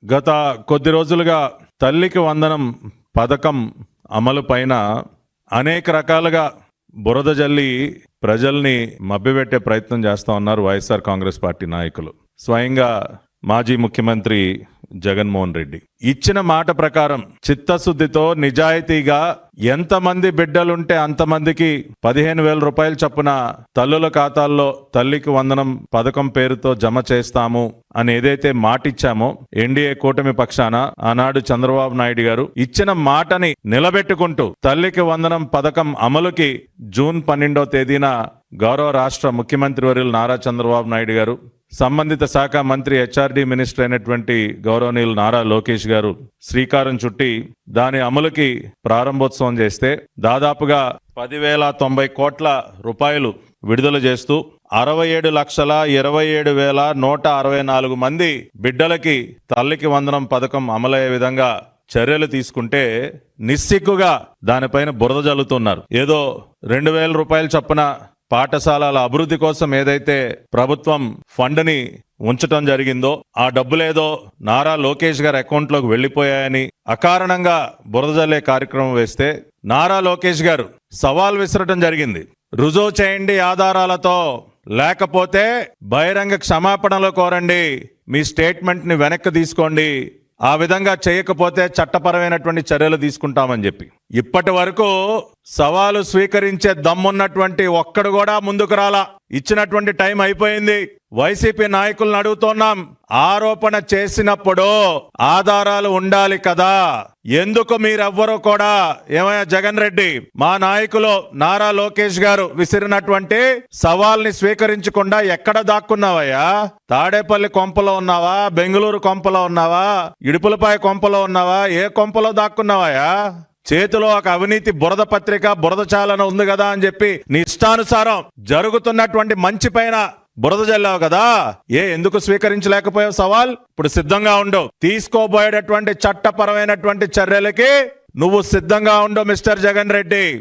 గత కొద్ది రోజులుగా తల్లికి వందనం పథకం అమలు పైన అనేక రకాలుగా బురద జల్లి ప్రజల్ని మభ్యపెట్టే ప్రయత్నం చేస్తూ ఉన్నారు వైఎస్ఆర్ కాంగ్రెస్ పార్టీ నాయకులు. స్వయంగా మాజీ ముఖ్యమంత్రి జగన్మోహన్ రెడ్డి ఇచ్చిన మాట ప్రకారం చిత్తశుద్ధితో నిజాయితీగా ఎంతమంది బిడ్డలుంటే అంతమందికి 15,000 రూపాయలు చొప్పున తల్లుల ఖాతాల్లో తల్లికి వందనం పథకం పేరుతో జమ చేస్తాము అని ఏదైతే మాట ఇచ్చామో ఎన్డీఏ కూటమి పక్షాన ఆనాడు చంద్రబాబు నాయుడు గారు ఇచ్చిన మాటని నిలబెట్టుకుంటూ తల్లికి వందనం పథకం అమలుకి జూన్ 12వ తేదీన గౌరవ రాష్ట్ర ముఖ్యమంత్రి వర్యులు నారా చంద్రబాబు నాయుడు గారు, సంబంధిత శాఖ మంత్రి హెచ్ఆర్డీ మినిస్టర్ అయినటువంటి గౌరవనీయులు నారా లోకేష్ గారు శ్రీకారం చుట్టి దాని అమలుకి ప్రారంభోత్సవం చేస్తే దాదాపుగా 10,090 కోట్ల రూపాయలు విడుదల చేస్తూ 67,27,164 మంది బిడ్డలకి తల్లికి వందనం పథకం అమలయ్యే విధంగా చర్యలు తీసుకుంటే నిస్సిగ్గుగా దానిపైన బురద జల్లుతున్నారు. ఏదో 2,000 రూపాయలు చొప్పున పాఠశాలల అభివృద్ధి కోసం ఏదైతే ప్రభుత్వం ఫండ్ని ఉంచటం జరిగిందో ఆ డబ్బులేదో నారా లోకేష్ గారి అకౌంట్లోకి వెళ్లిపోయాయని అకారణంగా బురద జల్లే కార్యక్రమం వేస్తే నారా లోకేష్ గారు సవాల్ విసరటం జరిగింది. రుజువు చేయండి ఆధారాలతో, లేకపోతే బహిరంగ క్షమాపణలు కోరండి, మీ స్టేట్మెంట్ ని వెనక్కి తీసుకోండి, ఆ విధంగా చేయకపోతే చట్టపరమైనటువంటి చర్యలు తీసుకుంటామని చెప్పి ఇప్పటి వరకు సవాలు స్వీకరించే దమ్మున్నటువంటి ఒక్కడు కూడా ముందుకు రాలా. ఇచ్చినటువంటి టైం అయిపోయింది. వైసీపీ నాయకులను అడుగుతున్నాం, ఆరోపణ చేసినప్పుడు ఆధారాలు ఉండాలి కదా, ఎందుకు మీరెవ్వరూ కూడా ఏమయ్యా జగన్ రెడ్డి, మా నాయకులు నారా లోకేష్ గారు విసిరినటువంటి సవాల్ని స్వీకరించకుండా ఎక్కడ దాక్కున్నావయ్యా? తాడేపల్లి కొంపలో ఉన్నావా, బెంగళూరు కొంపలో ఉన్నావా, ఇడుపులపాయ కొంపలో ఉన్నావా, ఏ కొంపలో దాక్కున్నావయ్యా? చేతిలో ఒక అవినీతి బురద పత్రిక, బురద చాలన ఉంది కదా అని చెప్పి నీ ఇష్టానుసారం జరుగుతున్నటువంటి మంచి పైన బురద జల్లావు కదా, ఎందుకు స్వీకరించలేకపోయావు సవాల్? ఇప్పుడు సిద్ధంగా ఉండు, తీసుకోబోయేటటువంటి చట్టపరమైనటువంటి చర్యలకి నువ్వు సిద్ధంగా ఉండు మిస్టర్ జగన్ రెడ్డి.